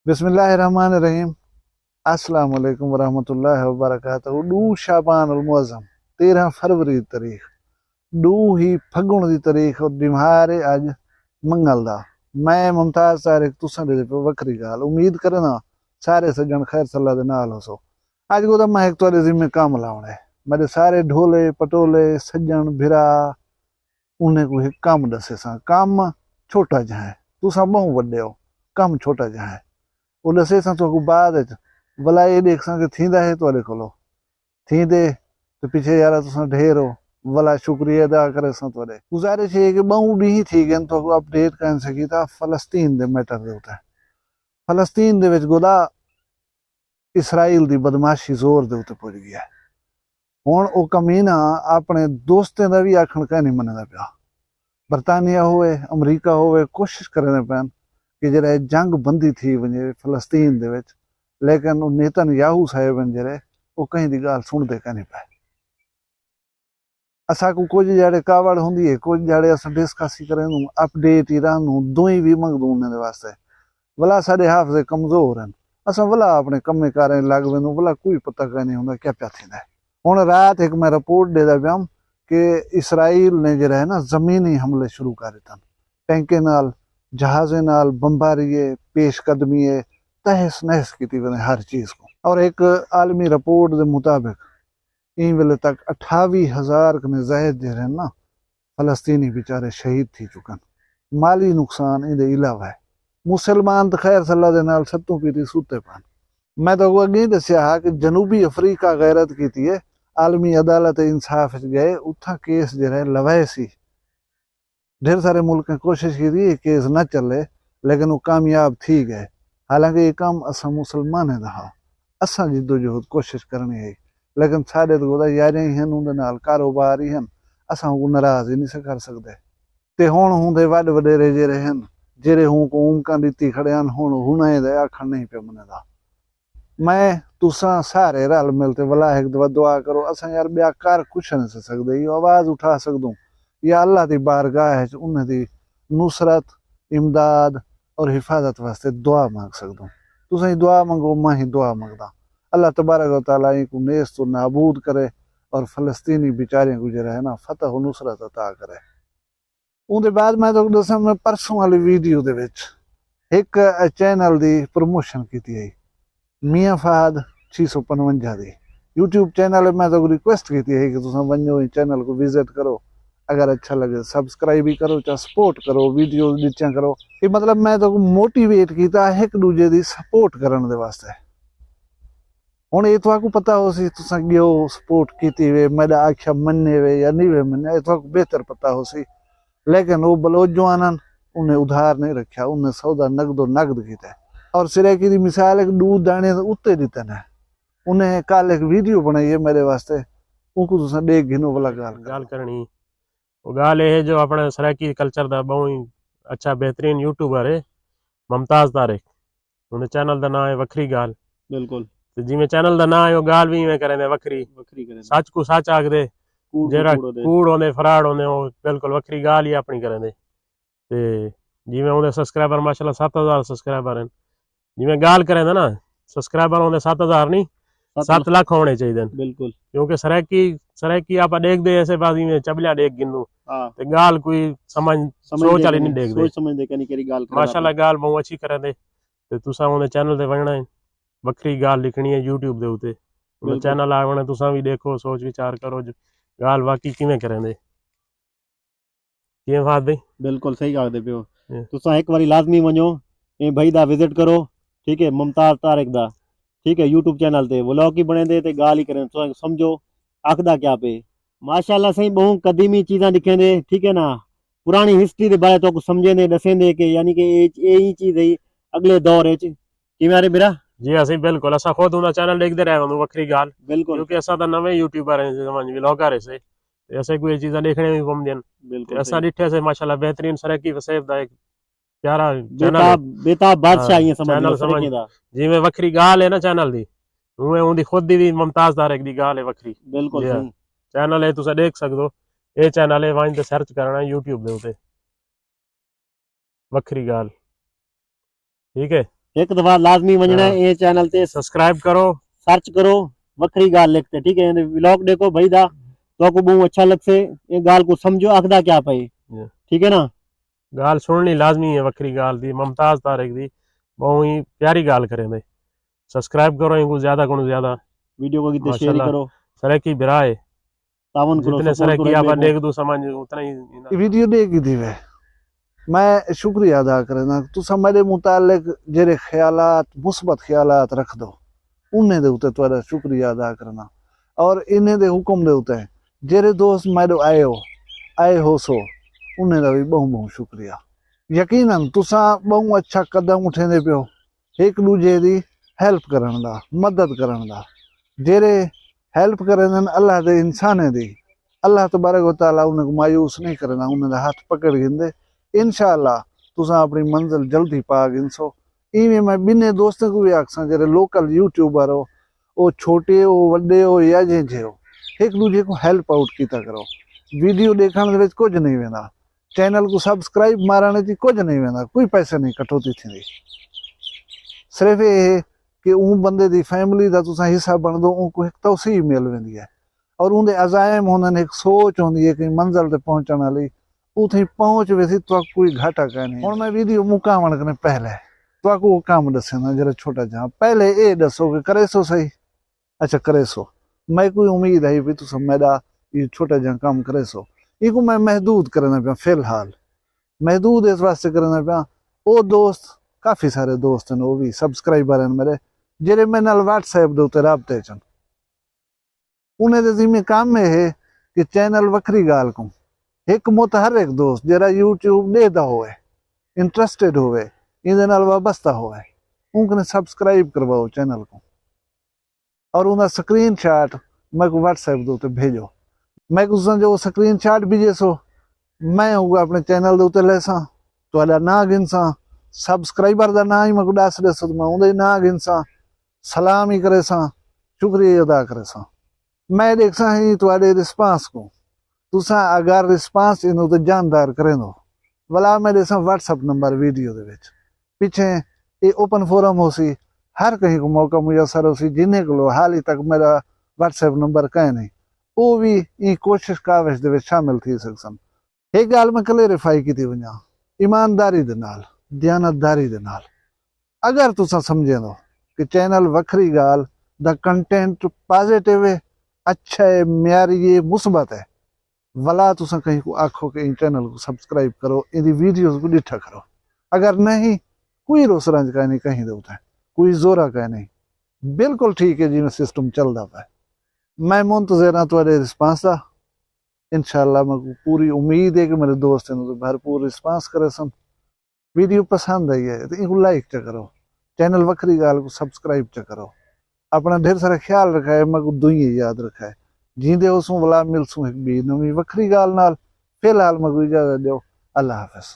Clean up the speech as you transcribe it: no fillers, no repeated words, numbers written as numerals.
बिस्मिल्लाहिर्रहमानिर्रहीम। अस्सलाम वालेकुम वरहमतुल्लाहि वबरकातुहू। डू शाबान उल मुअज़्ज़म 13 फरवरी तारीख डू ही फगुण दी तारीख और दिम्हारे अज मंगल दा। मैं मुमताज तारिक तुसां दे पे वक्री गाल उम्मीद करना सारे सज्जन खैर सल्ला दे नाल होसो। अज को मैं एक तुहाडे जिम्मे काम लाउणा है। मेरे सारे ढोले पटोले सज्जन भिरा उन्हें को एक काम दसे सा। काम छोटा जिहा है, तुसां बहु वड्डे हो, काम छोटा जिहा है। वो दसे सा तो बाद भला ये देख सा कि थींदा है तुहाडे कोलो थींदे तो पीछे यार तुसां ढेर हो भला शुक्रिया अदा करे सा तुहाडे। गुजारिश है कि बहु डी थी गए तो अपडेट कर सकी था फलस्तीन दे मैटर दे उते। फलस्तीन दे विच गोदा इसराइल दी बदमाशी जोर दे उते पहुंच गया है। हुण ओ कमीना अपने दोस्तें दा भी आखण का नहीं मनदा पिया। बरतानिया होवे अमरीका होवे कोशिश करने पैन कि जरा जंग बंदी थी वञे फलस्तीन दे विच, लेकिन नेतन्याहू साहिब जरे वो कहीं दी गाल सुनते का नहीं पाए। असा को कुछ जड़े कावड़ होंदी है, कुछ जड़े अस डिस्कस करें अपडेट ही रहनू दुई भी मंगदू उन्हें वास्ते। भला साडे हाफजे कमजोर हैं, असा भला अपने कम्मे कारें लग वेंदू भला कोई पता का नहीं होंदा क्या प्या थींदा है। हुण रात एक मैं रिपोर्ट देदा पियाम कि इसराइल ने जरा है ना जमीनी हमले शुरू कर दिता, टैंके नाल जहाजे नाल बम्बारिए पेशकदमीए तहस नहस की हर चीज को। और एक आलमी रिपोर्ट के मुताबिक इन वेले तक 28,000 कने जायद जरे ना फलस्तीनी बेचारे शहीद थी चुकन। माली नुकसान इहदे इलावा है। मुसलमान तो खैर सल्ला दे नाल सत्तों पीती सूते पान। मैं तो अगे दसिया हा कि जनूबी अफ्रीका गैरत की है, आलमी अदालत इंसाफ गए उथा केस जरा लवाए सी। ढेर सारे मुल्क ने कोशिश की थी केस न चले, लेकिन वो कामयाब थी गए। हालांकि ये काम असा मुसलमान है हा, असा जिद्दोजहद कोशिश करनी है, लेकिन साढ़े तो गोदा यारियां ही हैं उनदे नाल कारोबार ही हैं, असा को नाराज ही नहीं कर सकते। ते हुण हुंदे वड वडेरे जेरे हैं जेरे हूं को उमका दी खड़े हैं हुण दे आखण नहीं पे मनदा। मैं तुसा सारे रल मिलते भला एक दफा दुआ करो। असा यार ब्या कर कुछ नहीं सकते, यो आवाज उठा सकदू या अल्लाह की बारगाह है उन्हें दी नुसरत इमदाद और हिफाजत वास्ते दुआ मांग सकदू। तुसा ही दुआ मंगो, मैं ही दुआ मंगदा। अल्लाह तबारक व तआला को नेस्त तो नाबूद करे और फलस्तीनी बेचारे को जरा है ना फतह और नुसरत अता करे। उनके बाद मैं तो दसा मैं परसों वाली वीडियो दे विच एक चैनल दी प्रमोशन की है, मियाँ फहद 655 दी यूट्यूब चैनल। मैं तो रिक्वेस्ट की है कि तुम वनो चैनल को विजिट करो, अगर अच्छा लगे सबसक्राइब भी करो चाहे सपोर्ट करो, वीडियो नीचा करो। ये मतलब मैं तो मोटिवेट किया एक दूजे की सपोर्ट करने दे वास्ते। हुण ये तो पता हो सी तुसा गयो सपोर्ट की वे मेरा आख्या मन्ने वे या नहीं वे मन्ने, तो बेहतर पता हो सी। लेकिन वो बलोचवान उन्हें उधार नहीं रखा, उन्हें सौदा नगदो नगद किया। और सिरे की मिसाल एक दूध दाने उत्ते दिते ने। उन्हें कल एक वीडियो बनाई है मेरे वास्ते, उनको तुसा देख गिनो वाला गाल करनी। वो गाल है जो अपने सराकी कल्चर दा बहुत ही अच्छा बेहतरीन यूट्यूबर है मुमताज तारिक। उन्हें चैनल दा नाम है वक्री गाल। बिल्कुल ते जिवें चैनल दा नाम है वो गाल भी इवें करेंदे वक्री करें सच को सच आखदे, जेरा कूड़ होंदे फराड होंदे वो बिल्कुल वक्री गाल ही अपनी करेंदे। ते जिवें उन्हें सब्सक्राइबर माशाल्लाह 7,000 सब्सक्राइबर हैं। जिवें गाल करेंदे ना सब्सक्राइबर होंदे 7,000 नहीं 7 लाख होने चाहिए। बिल्कुल क्योंकि सराकी आप देखते ऐसे बाजी में चबलिया देख गिनू ते गाल कोई समझ सोच वाली नहीं देखते, सोच समझ दे कनी करी गाल माशाल्लाह गाल बहुत अच्छी करेंदे। ते तुसा उन्हें चैनल ते वणना है वक्री गाल लिखनी है यूट्यूब दे उते, उन्हें चैनल आवना तुसा भी देखो सोच विचार करो गाल वाकई किवें करेंदे किवें बात भाई। बिल्कुल सही आखदे पियो। तुसा एक बारी लाजमी वनो ए भाई दा विजिट करो, ठीक है, मुमताज तारिक दा, ठीक है, यूट्यूब चैनल ते व्लॉग ही बने दे ते गाल ही करें तो समझो आखदा क्या पे। माशाल्लाह सही बहु कदीमी चीज़ां दिखेंदे, ठीक है ना, पुरानी हिस्ट्री दे बारे तो कुछ समझेंदे दसेंदे कि यानी कि यही चीज़ है अगले दौर च किवें आरे मेरा। जी असि बिल्कुल असा खुद उनका चैनल देखते रहे वक्री गाल, बिल्कुल क्योंकि असा तो नवे यूट्यूबर हैं समझ व्लॉगर है से ऐसे कोई चीज़ां देखने भी पौंदियां। बिल्कुल असा डिठे से माशाल्लाह बेहतरीन सराकी वसेब दा एक प्यारा चैनल है, बेताब बादशाह ही समझ चैनल समझ जिवें वक्री गाल है ना चैनल दी उवें उनदी खुद दी भी मुमताज तारिक दी गाल है वक्री। बिल्कुल सही चैनल है तुसा देख सकदो, ये चैनल है वहीं ते सर्च करना यूट्यूब दे उते वक्री गाल, ठीक है। एक दफा लाजमी वजना है ये चैनल ते सब्सक्राइब करो। सर्च करो वखरी गाल लिखते, ठीक है। व्लॉग देखो भाई दा तो को बहुत अच्छा लगसे, ये गाल को समझो आखदा क्या पे, ठीक है ना। गाल सुननी लाजमी है वक्री गाल दी, मुमताज तारिक दी बहुत ही प्यारी गाल करें दे। सब्सक्राइब करो इनको ज्यादा को ज्यादा, वीडियो को कितने शेयर माशाल्लाह करो, सरे की बिराए तावन करो, जितने सरे सपोर्ट की आप करो। देख दो समझ उतना ही ये वीडियो देखी थी वे, मैं शुक्रिया अदा करना तुसा मेरे मुतालिक जेरे ख्यालात मुस्बत ख्यालात रख दो, उन्हें दे उते तुहाडा शुक्रिया अदा करना। और इन्हें दे हुक्म दे उते जेरे दोस्त मेरे आए हो सो उन्हें दा भी बहुत बहुत शुक्रिया। यकीनन तुसा बहुत अच्छा कदम उठेंदे पियो एक दूजे दी हेल्प करन दा, मदद करन दा। जेरे हेल्प करन अल्लाह दे इंसाने दी, अल्लाह तबारक व तआला उन्हें को मायूस नहीं करना, उन्हें दा हाथ पकड़ गिंदे। इंशाअल्लाह तुसा अपनी मंजिल जल्दी पा गिनसो। इवें मैं बिने दोस्तों को भी आखसा जेरे लोकल यूट्यूबर हो, वो छोटे हो वड्डे हो या जे हो, एक दूजे को हेल्प आउट कीता करो। वीडियो देखने दे विच कुछ नहीं वेंदा, चैनल को सब्सक्राइब मारने ची कुछ नहीं वेंदा, कोई पैसे नहीं कटौती थी। सिर्फ ये है कि उन बंदे दी फैमिली दा तुसा हिस्सा बन दो, उनको एक तौसीह मिल वेंदी है और उनके अजायम होंदे, एक सोच होंदी है कि मंजिल ते पहुंचण वाली उथे पहुंच वैसी तो कोई घाटा का नहीं। हुण मैं वीडियो मुकावण कने पहले तो वो काम दसना जरा छोटा जहाँ पहले ये दसो कि करे सो सही। अच्छा करे सो, मैं कोई उम्मीद है भी तुम मेरा ये छोटा जहाँ काम करे सो, इको मैं महदूद करना पिया, फिलहाल महदूद इस वास्ते करना पिया। वो दोस्त काफ़ी सारे दोस्त हैं, वो भी सब्सक्राइबर हैं मेरे, जेरे मेरे नाल व्हाट्सएप दे उत्ते राबते चन। उन्हें दे जिम्मे काम में है कि चैनल वखरी गाल को एक मुतहरक दोस्त जरा यूट्यूब देता होवे, इंटरेस्टेड होवे, इहदे नाल वाबस्ता होवे, उनके सब्सक्राइब करवाओ चैनल को और उनका स्क्रीनशॉट मैं को व्हाट्सएप दे उत्ते भेजो। मैं को जो स्क्रीनशॉट भेजे सो मैं अपने चैनल दे उत्ते लेसा, तुहाडा नाम गिनसा, सब्सक्राइबर दा नाम ही मैं को दस देसो तो मैं उहदे नाम गिनसा, सलाम ही करे सा, शुक्रिया अदा करे सा। मैं देखसा ही तुहाडे रिस्पांस को, तुसा अगर रिस्पांस इन्हों तो जानदार करें दो वाला मैं देसा व्हाट्सएप नंबर वीडियो दे विच पीछे ये ओपन फोरम हो सी, हर कहीं को मौका मुयसर हो सी, जिन्हें को हाल ही तक मेरा व्हाट्सएप नंबर कह नहीं वो भी ये कोशिश काविश दे विच शामिल थी सकसन। एक गाल मैं क्लेरिफाई की थी वना ईमानदारी दे नाल, दयानतदारी दे नाल, अगर तुसा समझे दो कि चैनल वखरी गाल दा कंटेंट पॉजिटिव है, अच्छा है, म्यारी है, मुस्बत है, वला तुसा कहीं को आखो कि इन चैनल को सब्सक्राइब करो, इन वीडियोस को डिठा करो। अगर नहीं कोई रोसरंज का नहीं कहीं देता है, कोई जोरा का नहीं, बिल्कुल ठीक है जी सिस्टम चलता पाए। मैं मुंतज़िर हाँ तुहाडे रिस्पांस दा, इंशाअल्लाह मैं पूरी उम्मीद है कि मेरे दोस्त तो भरपूर रिस्पांस करे सन। वीडियो पसंद आई है तो इनको लाइक च करो, चैनल वखरी गाल को सब्सक्राइब च करो, अपना ढेर सारा ख्याल रखा है, मैं को दुई याद रखा है। जींदे उसू वला मिलसूं एक बी नवी वखरी गाल नाल। फिलहाल मैं को इजाजत दो, अल्लाह हाफिज़।